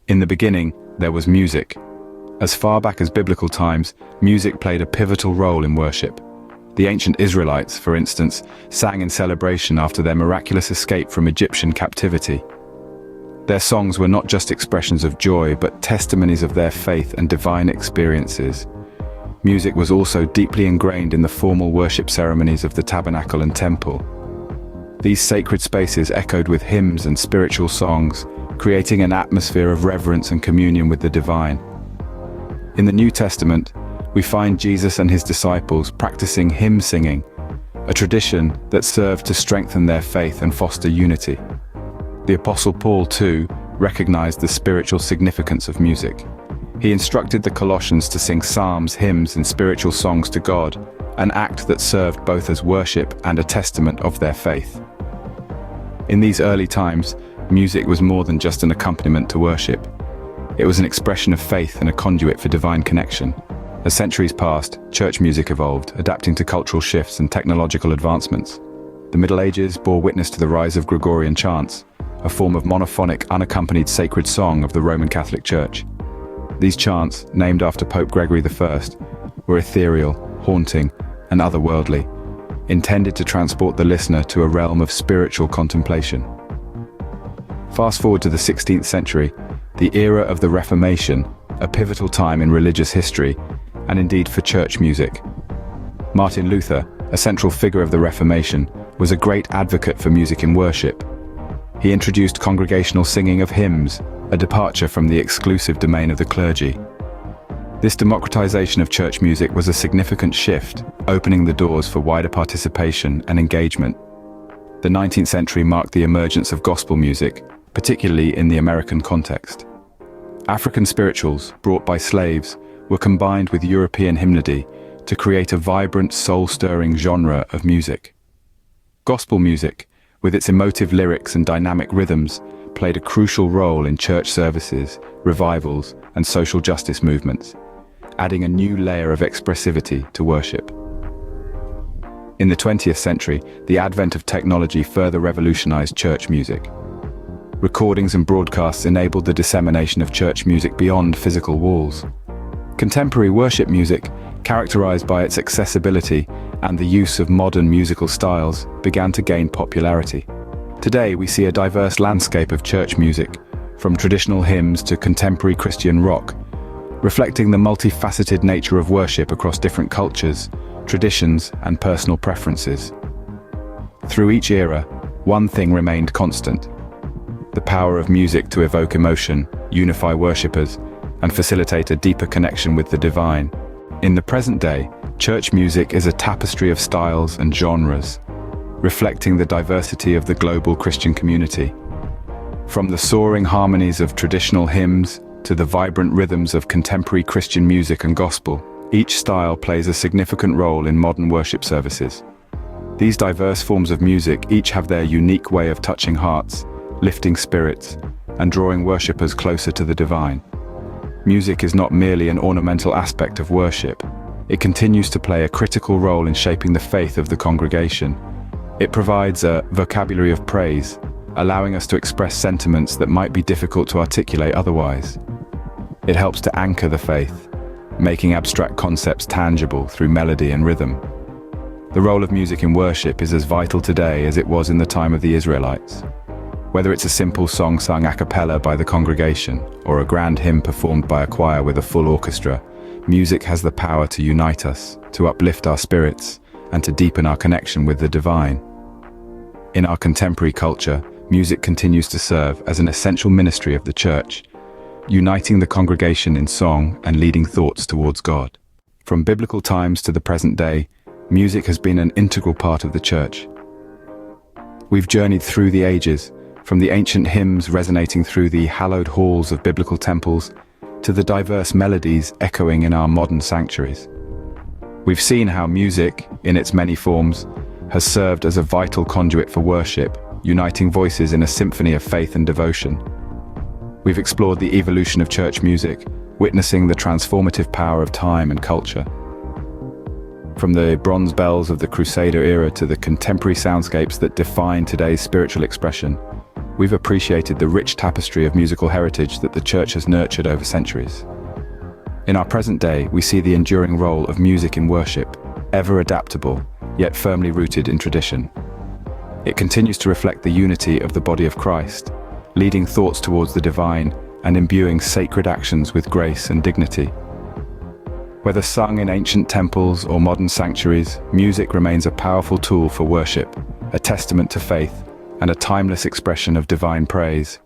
In the beginning, there was music. As far back as biblical times, music played a pivotal role in worship. The ancient Israelites, for instance, sang in celebration after their miraculous escape from Egyptian captivity. Their songs were not just expressions of joy, but testimonies of their faith and divine experiences. Music was also deeply ingrained in the formal worship ceremonies of the tabernacle and temple. These sacred spaces echoed with hymns and spiritual songs, creating an atmosphere of reverence and communion with the divine. In the New Testament, we find Jesus and his disciples practicing hymn singing, a tradition that served to strengthen their faith and foster unity. The Apostle Paul, too, recognized the spiritual significance of music. He instructed the Colossians to sing psalms, hymns, and spiritual songs to God, an act that served both as worship and a testament of their faith. In these early times, music was more than just an accompaniment to worship. It was an expression of faith and a conduit for divine connection. As centuries passed, church music evolved, adapting to cultural shifts and technological advancements. The Middle Ages bore witness to the rise of Gregorian chants, a form of monophonic, unaccompanied sacred song of the Roman Catholic Church. These chants, named after Pope Gregory I, were ethereal, haunting, and otherworldly, intended to transport the listener to a realm of spiritual contemplation. Fast forward to the 16th century, the era of the Reformation, a pivotal time in religious history, and indeed for church music. Martin Luther, a central figure of the Reformation, was a great advocate for music in worship. He introduced congregational singing of hymns, a departure from the exclusive domain of the clergy. This democratization of church music was a significant shift, opening the doors for wider participation and engagement. The 19th century marked the emergence of gospel music, particularly in the American context. African spirituals, brought by slaves, were combined with European hymnody to create a vibrant, soul-stirring genre of music. Gospel music, with its emotive lyrics and dynamic rhythms, played a crucial role in church services, revivals, and social justice movements, adding a new layer of expressivity to worship. In the 20th century, the advent of technology further revolutionized church music. Recordings and broadcasts enabled the dissemination of church music beyond physical walls. Contemporary worship music, characterized by its accessibility and the use of modern musical styles, began to gain popularity. Today, we see a diverse landscape of church music, from traditional hymns to contemporary Christian rock, reflecting the multifaceted nature of worship across different cultures, traditions, and personal preferences. Through each era, one thing remained constant: the power of music to evoke emotion, unify worshippers, and facilitate a deeper connection with the divine. In the present day, church music is a tapestry of styles and genres, reflecting the diversity of the global Christian community. From the soaring harmonies of traditional hymns to the vibrant rhythms of contemporary Christian music and gospel, each style plays a significant role in modern worship services. These diverse forms of music each have their unique way of touching hearts, lifting spirits, and drawing worshippers closer to the divine. Music is not merely an ornamental aspect of worship. It continues to play a critical role in shaping the faith of the congregation. It provides a vocabulary of praise, allowing us to express sentiments that might be difficult to articulate otherwise. It helps to anchor the faith, making abstract concepts tangible through melody and rhythm. The role of music in worship is as vital today as it was in the time of the Israelites. Whether it's a simple song sung a cappella by the congregation or a grand hymn performed by a choir with a full orchestra, music has the power to unite us, to uplift our spirits, and to deepen our connection with the divine. In our contemporary culture, music continues to serve as an essential ministry of the church, uniting the congregation in song and leading thoughts towards God. From biblical times to the present day, music has been an integral part of the church. We've journeyed through the ages, from the ancient hymns resonating through the hallowed halls of biblical temples to the diverse melodies echoing in our modern sanctuaries. We've seen how music, in its many forms, has served as a vital conduit for worship, uniting voices in a symphony of faith and devotion. We've explored the evolution of church music, witnessing the transformative power of time and culture. From the bronze bells of the Crusader era to the contemporary soundscapes that define today's spiritual expression, we've appreciated the rich tapestry of musical heritage that the Church has nurtured over centuries. In our present day, we see the enduring role of music in worship, ever adaptable, yet firmly rooted in tradition. It continues to reflect the unity of the body of Christ, leading thoughts towards the divine and imbuing sacred actions with grace and dignity. Whether sung in ancient temples or modern sanctuaries, music remains a powerful tool for worship, a testament to faith, and a timeless expression of divine praise.